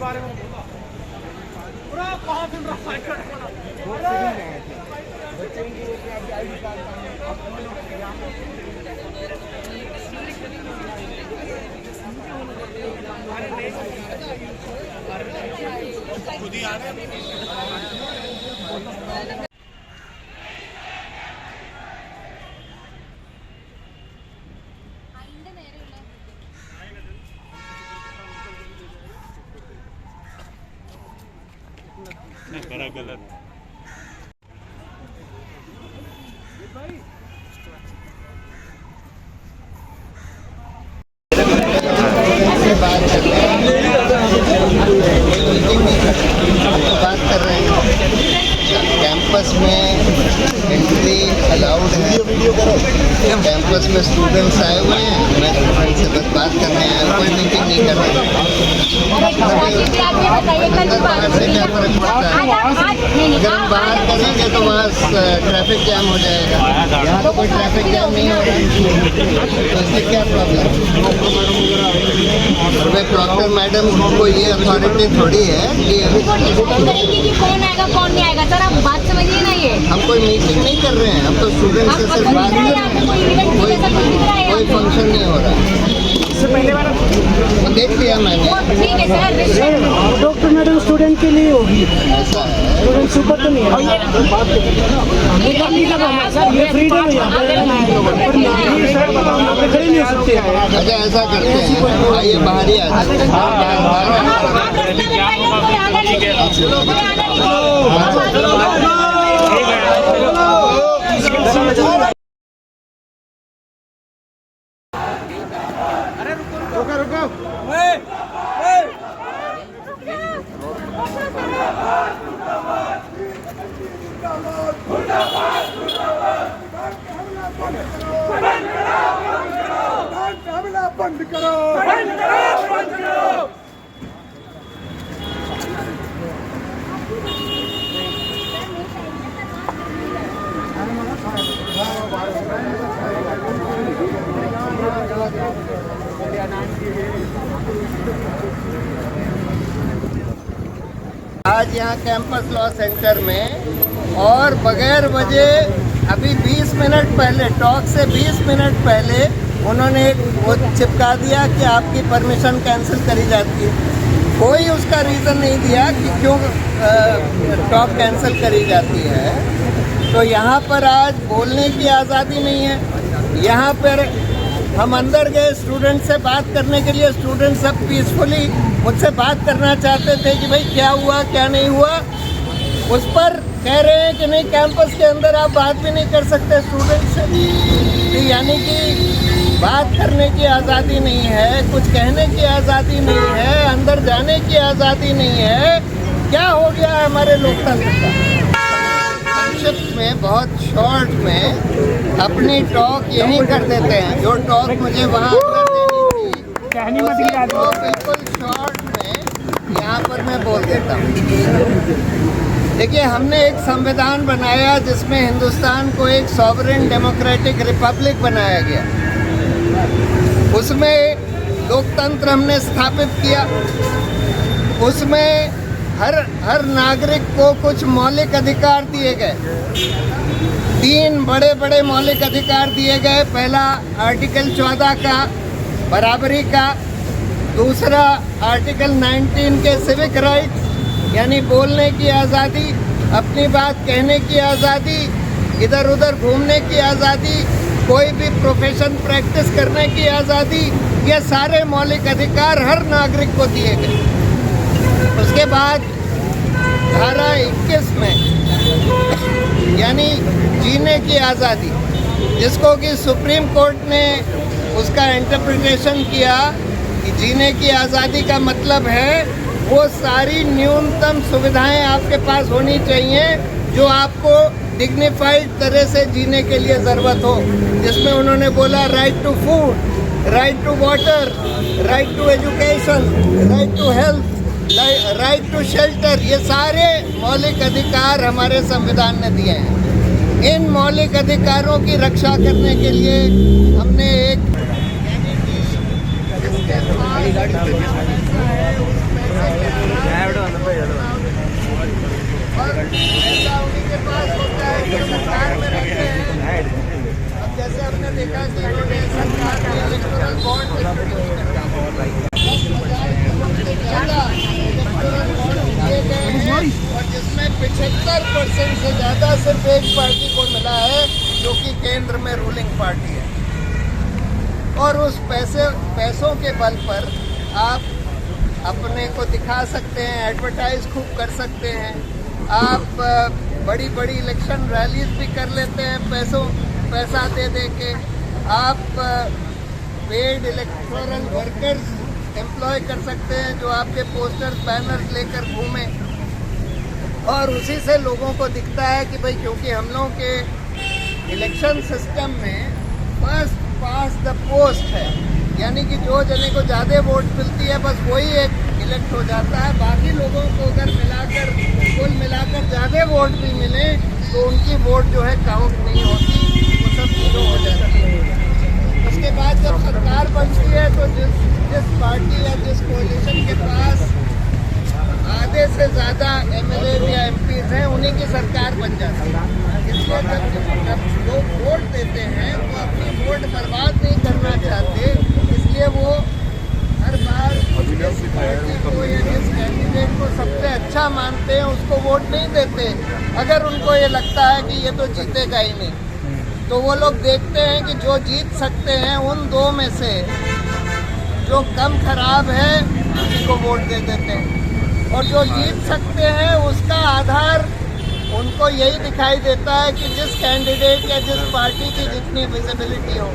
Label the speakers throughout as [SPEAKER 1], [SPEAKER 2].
[SPEAKER 1] बारे में पूरा कहाँ सुन रहा है बच्चों की आईडी कार्ड खुद ही आ रहे हैं। बड़ा गलत बात कर रहे हैं। कैंपस में एंट्री अलाउड है। कैंपस में स्टूडेंट्स आए हुए हैं, मैं स्टूडेंट से बस बात करने आया, कोई मीटिंग नहीं कर रहा। बाहर से क्या फर्क पड़ता है? अगर हम बाहर करेंगे तो वहाँ ट्रैफिक जाम हो जाएगा। यहाँ तो कोई ट्रैफिक जाम नहीं हो रहा है, तो इससे क्या प्रॉब्लम? प्रॉक्टर मैडम को ये अथॉरिटी थोड़ी है कि
[SPEAKER 2] कौन आएगा कौन नहीं आएगा। सर आप बात समझिए ना, ये
[SPEAKER 1] हम कोई मीटिंग नहीं कर रहे हैं, हम तो स्टूडेंट से सिर्फ बात कर रहे हैं। कोई फंक्शन नहीं हो रहा है।
[SPEAKER 3] इससे पहले वाला
[SPEAKER 1] वो देख लिया मैंने।
[SPEAKER 2] ठीक है सर।
[SPEAKER 3] डॉक्टर मैडम स्टूडेंट के लिए होगी,
[SPEAKER 1] ऐसा है।
[SPEAKER 3] स्टूडेंट सुपर तो नहीं है। ये फ्रीडम है, खड़े नहीं हो सकते।
[SPEAKER 1] अच्छा ऐसा करते हैं, आइए बाहर ही आ जाते हैं। रुको रुको बंद करो। आज यहाँ कैंपस लॉ सेंटर में और बगैर वजह अभी 20 मिनट पहले, टॉक से 20 मिनट पहले उन्होंने वो चिपका दिया कि आपकी परमिशन कैंसिल करी जाती है। कोई उसका रीज़न नहीं दिया कि क्यों टॉक कैंसिल करी जाती है। तो यहाँ पर आज बोलने की आज़ादी नहीं है। यहाँ पर हम अंदर गए स्टूडेंट से बात करने के लिए, स्टूडेंट सब पीसफुली मुझसे बात करना चाहते थे कि भाई क्या हुआ क्या नहीं हुआ। उस पर कह रहे हैं कि नहीं कैंपस के अंदर आप बात भी नहीं कर सकते स्टूडेंट से। यानी कि बात करने की आज़ादी नहीं है, कुछ कहने की आज़ादी नहीं है, अंदर जाने की आज़ादी नहीं है। क्या हो गया है हमारे लोकतंत्र का? संक्षिप्त में, बहुत शॉर्ट में अपनी टॉक यहीं कर देते हैं। जो टॉक मुझे वहाँ अंदर देनी थी तो बिल्कुल शॉर्ट में यहाँ पर मैं बोल देता हूँ। देखिए, हमने एक संविधान बनाया जिसमें हिंदुस्तान को एक सॉवरेन डेमोक्रेटिक रिपब्लिक बनाया गया। उसमें लोकतंत्र हमने स्थापित किया। उसमें हर नागरिक को कुछ मौलिक अधिकार दिए गए। 3 बड़े बड़े मौलिक अधिकार दिए गए। पहला आर्टिकल 14 का बराबरी का, दूसरा आर्टिकल 19 के सिविक राइट्स यानी बोलने की आज़ादी, अपनी बात कहने की आज़ादी, इधर उधर घूमने की आज़ादी, कोई भी प्रोफेशन प्रैक्टिस करने की आज़ादी। ये सारे मौलिक अधिकार हर नागरिक को दिए गए। उसके बाद धारा 21 में यानी जीने की आज़ादी, जिसको कि सुप्रीम कोर्ट ने उसका इंटरप्रिटेशन किया कि जीने की आज़ादी का मतलब है वो सारी न्यूनतम सुविधाएं आपके पास होनी चाहिए जो आपको डिग्निफाइड तरह से जीने के लिए ज़रूरत हो। जिसमें उन्होंने बोला right to food, right to water, right to education, right to health, right to shelter. ये सारे मौलिक अधिकार हमारे संविधान ने दिए हैं। इन मौलिक अधिकारों की रक्षा करने के लिए हमने एक और ऐसा उन्हीं के पास होता है कि सरकार में रहते हैं। अब जैसे हमने देखा कि इन्होंने सरकार में इलेक्टोरल बॉन्ड इंट्रोड्यूस कर दिया, 10,000 करोड़ से ज़्यादा इलेक्टोरल बॉन्ड दिए गए हैं और जिसमें 75% से ज़्यादा सिर्फ एक पार्टी को मिला है जो कि केंद्र में रूलिंग पार्टी है। और उस पैसों के बल पर आप अपने को दिखा सकते हैं, एडवर्टाइज खूब कर सकते हैं, आप बड़ी बड़ी इलेक्शन रैलीज भी कर लेते हैं पैसा दे दे के, आप पेड इलेक्टोरल वर्कर्स एम्प्लॉय कर सकते हैं जो आपके पोस्टर्स बैनर्स लेकर घूमें और उसी से लोगों को दिखता है कि भाई क्योंकि हम लोगों के इलेक्शन सिस्टम में फर्स्ट पास द पोस्ट है, यानी कि जो जने को ज़्यादा वोट मिलती है बस वही एक इलेक्ट हो जाता है। बाकी लोगों को अगर कुल मिलाकर ज़्यादा वोट भी मिले तो उनकी वोट जो है काउंट नहीं होती, वो सब जीरो हो जाती है। उसके बाद जब सरकार बनती है तो जिस पार्टी या जिस कोalition के पास आधे से ज़्यादा MLA या MPs हैं उन्हीं की सरकार बन जाती है। इसलिए जब लोग वोट देते हैं तो अपनी वोट बर्बाद नहीं करना चाहते, इसलिए वो हर बार जिस पार्टी को या जिस कैंडिडेट को सबसे अच्छा मानते हैं उसको वोट नहीं देते। अगर उनको ये लगता है कि ये तो जीतेगा ही नहीं तो वो लोग देखते हैं कि जो जीत सकते हैं उन दो में से जो कम खराब है उसी को वोट दे देते हैं और जो जीत सकते हैं उसका आधार उनको यही दिखाई देता है कि जिस कैंडिडेट या जिस पार्टी की जितनी विजिबिलिटी हो,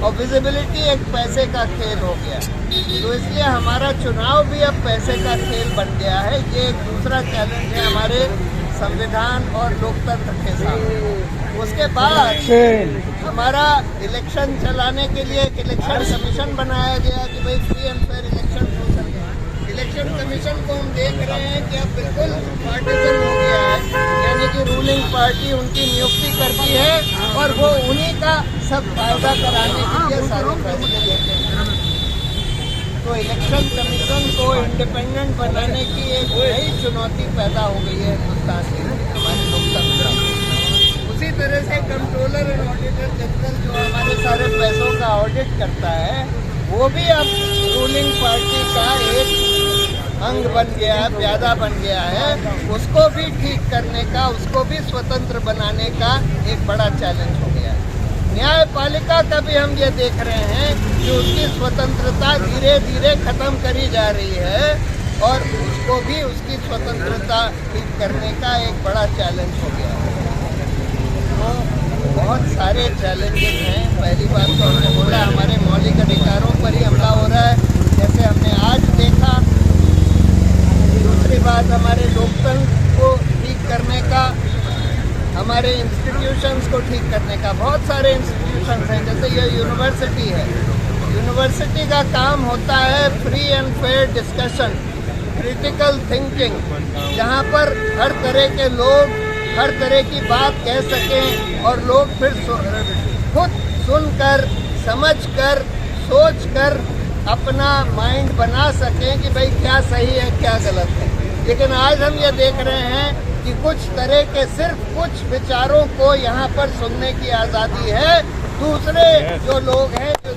[SPEAKER 1] और विजिबिलिटी एक पैसे का खेल हो गया। तो इसलिए हमारा चुनाव भी अब पैसे का खेल बन गया है। ये एक दूसरा चैलेंज है हमारे संविधान और लोकतंत्र के साथ। उसके बाद हमारा इलेक्शन चलाने के लिए एक इलेक्शन कमीशन बनाया गया कि भाई फ्री एंड फेयर इलेक्शन हो सके। इलेक्शन कमीशन को हम देख रहे हैं कि अब बिल्कुल पार्टीजन हो गया है, यानी कि रूलिंग पार्टी उनकी नियुक्ति करती है और वो उन्हीं का सब फायदा कराने के लिए सारे फैसले लेते हैं। तो इलेक्शन कमीशन को इंडिपेंडेंट बनाने की एक नई चुनौती पैदा हो गई है हिंदुस्तान की हमारे लोकतंत्र में। उसी तरह से कंट्रोलर एंड ऑडिटर जनरल जो हमारे सारे पैसों का ऑडिट करता है वो भी अब रूलिंग पार्टी का एक अंग बन गया है, प्यादा बन गया है। उसको भी ठीक करने का, उसको भी स्वतंत्र बनाने का एक बड़ा चैलेंज हो गया है। न्यायपालिका का भी हम ये देख रहे हैं कि उसकी स्वतंत्रता धीरे धीरे खत्म करी जा रही है और उसको भी उसकी स्वतंत्रता ठीक करने का एक बड़ा चैलेंज हो गया है। तो बहुत सारे चैलेंजेस हैं। पहली बात तो हमने बोला हमारे मौलिक अधिकारों पर ही हमला हो रहा है, जैसे हमने आज देखा। दूसरी बात हमारे लोकतंत्र को ठीक करने का, हमारे इंस्टीट्यूशंस को ठीक करने का। बहुत सारे इंस्टीट्यूशंस हैं, जैसे ये यूनिवर्सिटी है। यूनिवर्सिटी का काम होता है free and fair discussion, critical thinking, जहाँ पर हर तरह के लोग हर तरह की बात कह सकें और लोग फिर खुद सुनकर, समझकर, सोचकर अपना माइंड बना सकें कि भाई क्या सही है क्या गलत है। लेकिन आज हम ये देख रहे हैं कि कुछ तरह के सिर्फ कुछ विचारों को यहाँ पर सुनने की आज़ादी है, दूसरे जो लोग हैं जो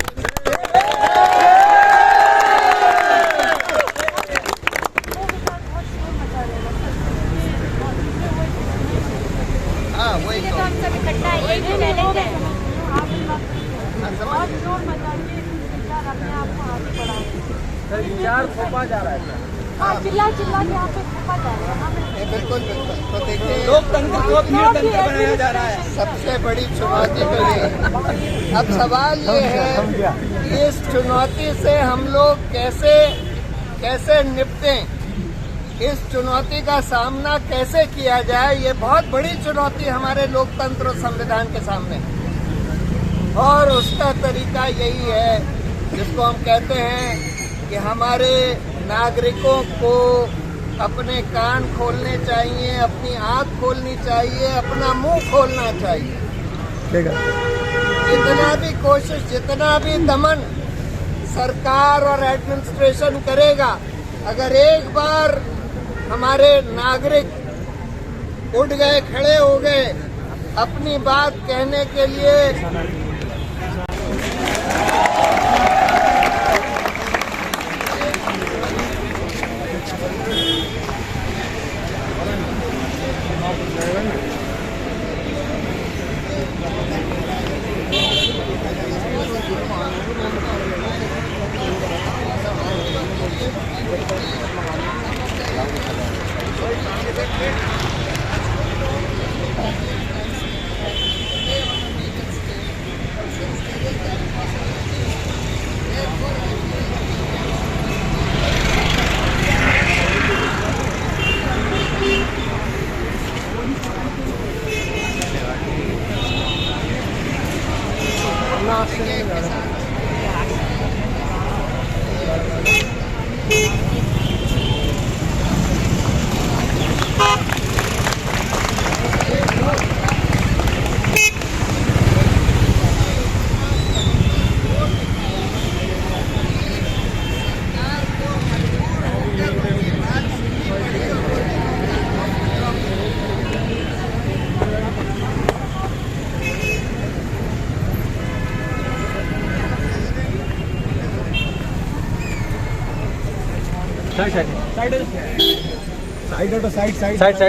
[SPEAKER 1] वही तो
[SPEAKER 4] विचार थोपा जा रहा है।
[SPEAKER 2] चिल्ला चिल्ला के यहाँ पे थोपा जा रहा है।
[SPEAKER 1] बिल्कुल बिल्कुल। तो देखिए
[SPEAKER 4] लोकतंत्र को नीलतंत्र बनाया जा रहा है।
[SPEAKER 1] सबसे बड़ी चुनौती तो ये। अब सवाल ये है कि इस चुनौती से हम लोग कैसे निपटें, इस चुनौती का सामना कैसे किया जाए। ये बहुत बड़ी चुनौती हमारे लोकतंत्र और संविधान के सामने, और उसका तरीका यही है जिसको हम कहते हैं कि हमारे नागरिकों को अपने कान खोलने चाहिए, अपनी आँख खोलनी चाहिए, अपना मुंह खोलना चाहिए। जितना भी कोशिश, जितना भी दमन सरकार और एडमिनिस्ट्रेशन करेगा अगर एक बार हमारे नागरिक उठ गए, खड़े हो गए अपनी बात कहने के लिए,
[SPEAKER 4] साइड